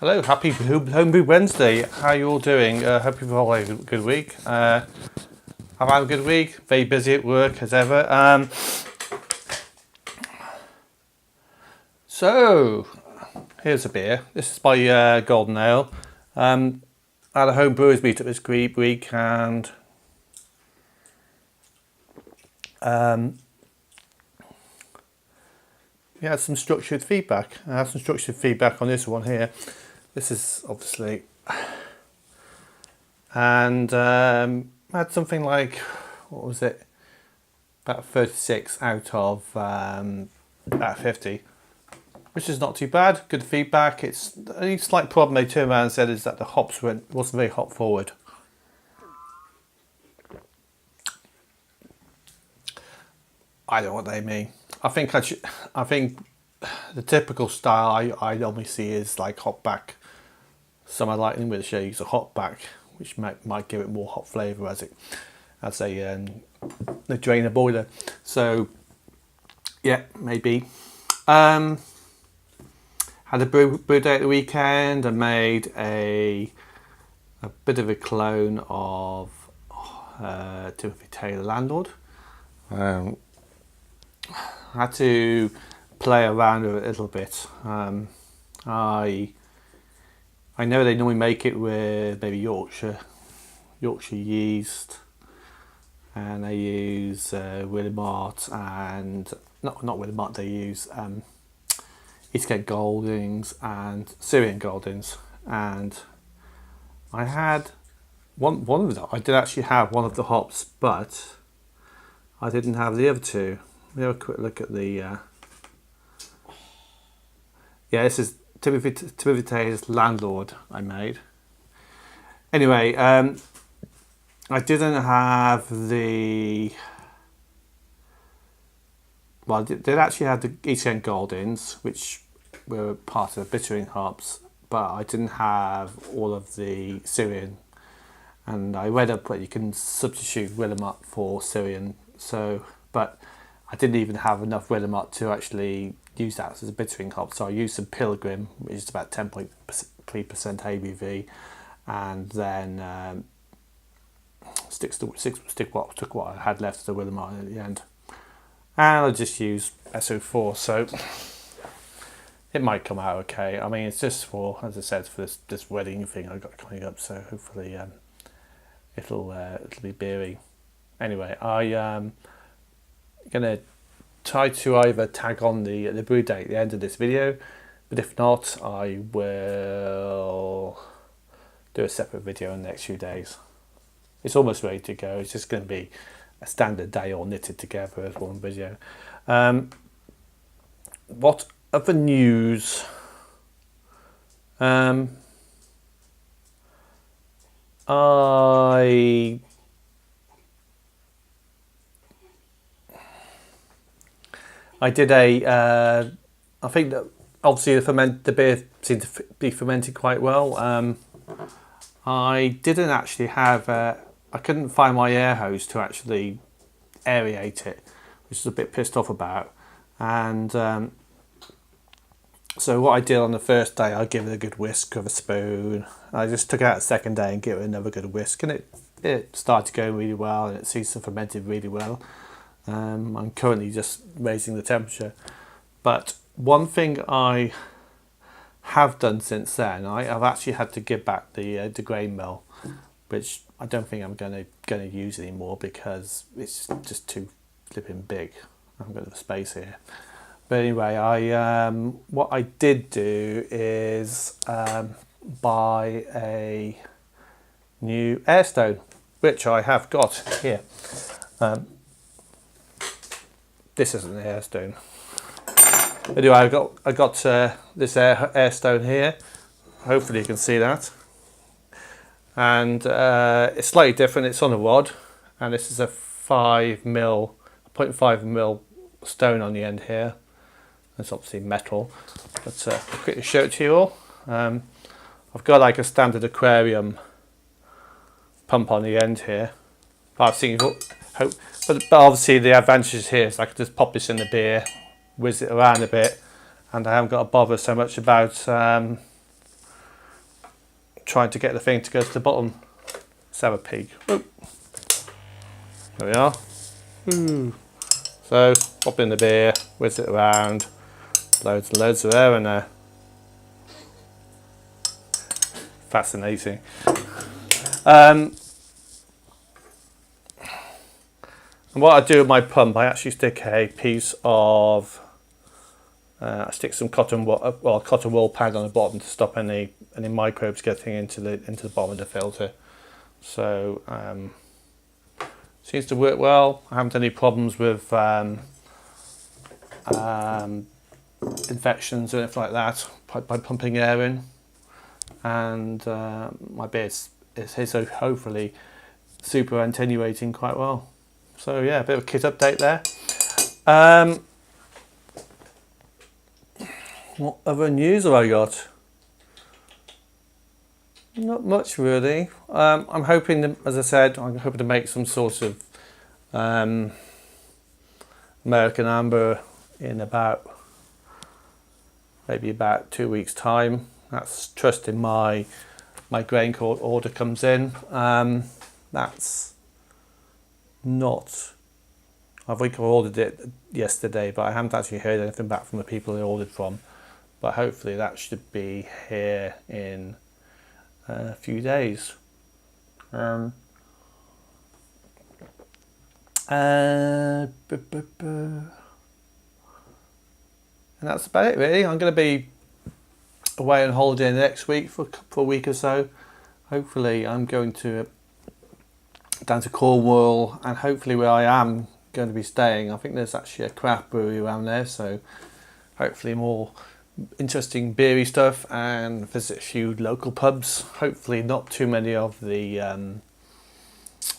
Hello, happy Homebrew Wednesday. How are you all doing? Hope you've all had a good week. I've had a good week. Very busy at work as ever. So, here's a beer. This is my Golden Ale. I had a home brewers meetup this week and we had some structured feedback. I have some structured feedback on this one here. This is obviously, and I had something like, what was it, about 36 out of about 50, which is not too bad. Good feedback. It's the only slight problem they turned around and said is that the hops wasn't very hop forward. I don't know what they mean. I think the typical style I normally see is like hop back. Summer Lightning, which use a hop back, which might give it more hop flavour as they drain the boiler. So yeah, maybe. Had a brew day at the weekend. I made a bit of a clone of Timothy Taylor Landlord. I had to play around with it a little bit. I know they normally make it with maybe Yorkshire yeast, and they use Willemart and not Willemart. They use Eastgate Goldings and Syrian Goldings, and I had one of them. I did actually have one of the hops, but I didn't have the other two. Let me have a quick look at the. Yeah, this is Timothy Taylor's Landlord I made. Anyway, I didn't have the. Well, I did actually have the Eastgate Goldings, which were part of the bittering hops, but I didn't have all of the Syrian. And I read up that you can substitute Willemart for Syrian. So, but I didn't even have enough Willemart to actually use that as a bittering hop, so I used some Pilgrim, which is about 10.3% ABV, and then took what I had left of the Willemart at the end, and I just used SO4, so it might come out okay. I mean, it's just for, as I said, for this wedding thing I got coming up, so hopefully it'll be beery. Anyway, I'm gonna try to either tag on the brew date at the end of this video, but if not, I will do a separate video in the next few days. It's almost ready to go. It's just going to be a standard day all knitted together as one video. What other news? I did I think that obviously the beer seemed to be fermented quite well. I didn't actually have, I couldn't find my air hose to actually aerate it, which is a bit pissed off about. And so what I did on the first day, I gave it a good whisk with a spoon. I just took it out the second day and gave it another good whisk, and it started going really well, and it seems to fermented really well. I'm currently just raising the temperature, but one thing I have done since then, I've actually had to give back the grain mill, which I don't think I'm going to use anymore because it's just too flipping big. I haven't got the space here. But anyway, what I did do is buy a new Airstone, which I have got here. This isn't an Airstone. Anyway, I got this Airstone here. Hopefully you can see that. And it's slightly different. It's on a rod, and this is a 0.5mm stone on the end here. It's obviously metal, but I'll quickly show it to you all. I've got like a standard aquarium pump on the end here. I've seen. But obviously the advantage here is I can just pop this in the beer, whiz it around a bit, and I haven't got to bother so much about trying to get the thing to go to the bottom. Let's have a peek. Oop. There we are. Ooh. So, pop in the beer, whiz it around, loads and loads of air in there. Fascinating. And what I do with my pump, I actually stick a piece of, I stick some cotton wool pad on the bottom to stop any microbes getting into the bottom of the filter. So seems to work well. I haven't had any problems with infections or anything like that by pumping air in, and my beer is hopefully super attenuating quite well. So yeah, a bit of a kit update there. What other news have I got? Not much really. I'm hoping, as I said, I'm hoping to make some sort of American Amber in maybe about 2 weeks' time. That's trusting my grain order comes in. That's not. I think I ordered it yesterday, but I haven't actually heard anything back from the people I ordered from. But hopefully that should be here in a few days. And that's about it really. I'm going to be away on holiday next week for a week or so. Hopefully I'm going down to Cornwall, and hopefully where I am going to be staying, I think there's actually a craft brewery around there, so hopefully more interesting beery stuff, and visit a few local pubs. Hopefully not too many of the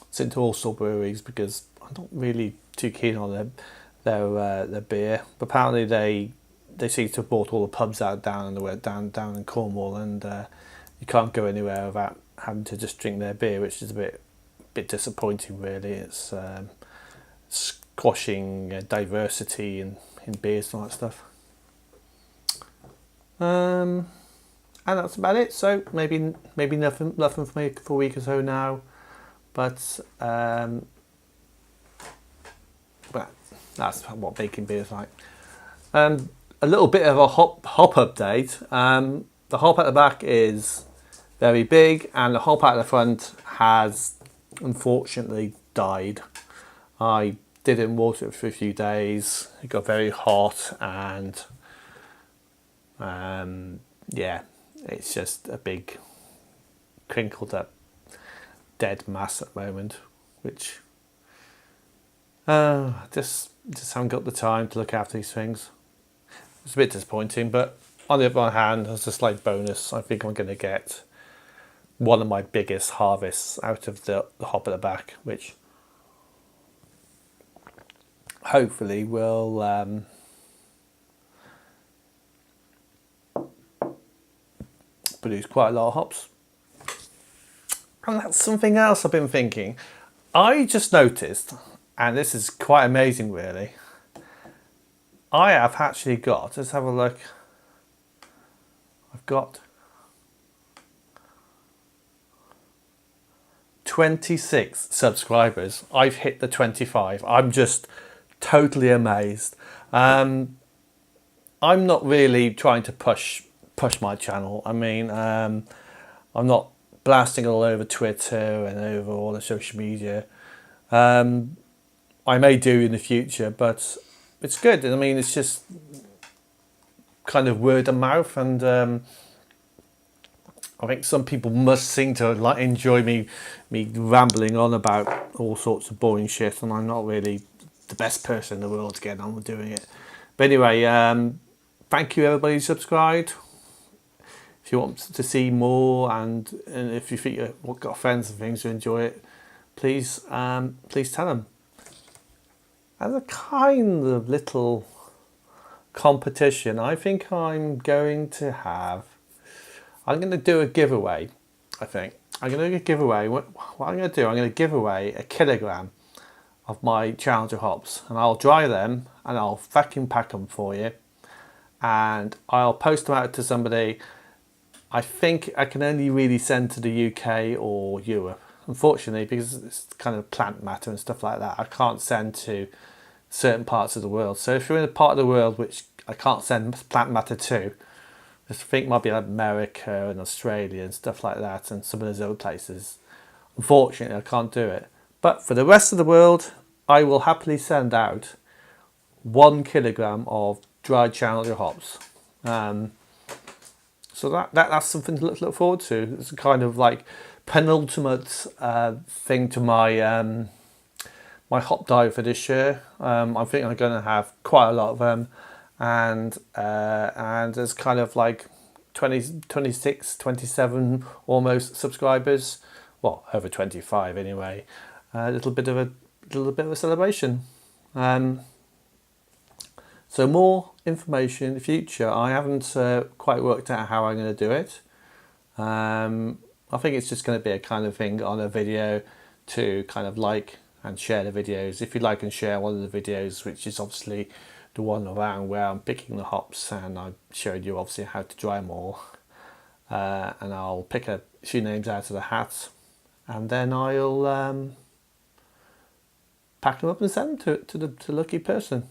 St Austell breweries, because I'm not really too keen on their beer. But apparently they seem to have bought all the pubs out down in Cornwall, and you can't go anywhere without having to just drink their beer, which is a bit disappointing really. It's squashing diversity in beers and all that stuff. And that's about it. So maybe nothing for me for a week or so now, but that's what baking beer is like. A little bit of a hop update. The hop at the back is very big, and the hop at the front has unfortunately died. I didn't water it for a few days. It got very hot, and yeah, it's just a big crinkled up dead mass at the moment, which just haven't got the time to look after these things. It's a bit disappointing, but on the other hand, as a slight bonus, I think I'm going to get one of my biggest harvests out of the hop at the back, which hopefully will produce quite a lot of hops. And that's something else I've been thinking. I just noticed, and this is quite amazing really, I have actually got, let's have a look, I've got 26 subscribers. I've hit the 25. I'm just totally amazed. I'm not really trying to push my channel. I mean, I'm not blasting it all over Twitter and over all the social media. I may do in the future, but it's good. I mean, it's just kind of word of mouth, and I think some people must seem to like enjoy me rambling on about all sorts of boring shit, and I'm not really the best person in the world to get on with doing it. But anyway, thank you everybody who subscribed. If you want to see more, and if you think you've got friends and things who enjoy it, please tell them. As a kind of little competition, I think I'm going to do a giveaway. I think I'm going to do a giveaway. What I'm going to do, I'm going to give away a kilogram of my Challenger hops, and I'll dry them and I'll vacuum pack them for you, and I'll post them out to somebody I think I can only really send to the UK or Europe, unfortunately, because it's kind of plant matter and stuff like that. I can't send to certain parts of the world. So if you're in a part of the world which I can't send plant matter to, I think might be like America and Australia and stuff like that, and some of those other places. Unfortunately, I can't do it. But for the rest of the world, I will happily send out 1 kilogram of dried Challenger hops. So that's something to look forward to. It's a kind of like penultimate thing to my my hop diet for this year. I think I'm going to have quite a lot of them, and there's kind of like 20, 26, 27 almost subscribers. Well, over 25 anyway. A little bit of a celebration. So more information in the future. I haven't quite worked out how I'm going to do it. I think it's just going to be a kind of thing on a video to kind of like and share the videos. If you like and share one of the videos, which is obviously the one around where I'm picking the hops, and I showed you obviously how to dry them all. And I'll pick a few names out of the hat, and then I'll pack them up and send them to the lucky person.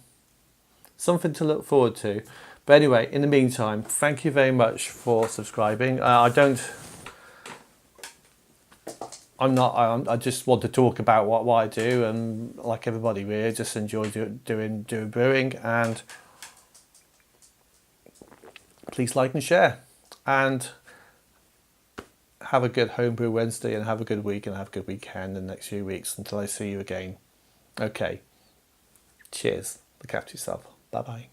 Something to look forward to. But anyway, in the meantime, thank you very much for subscribing. I just want to talk about what I do, and like everybody really, just enjoy doing brewing. And please like and share, and have a good Homebrew Wednesday, and have a good week, and have a good weekend in the next few weeks until I see you again. Okay, cheers. Look after yourself. Bye bye.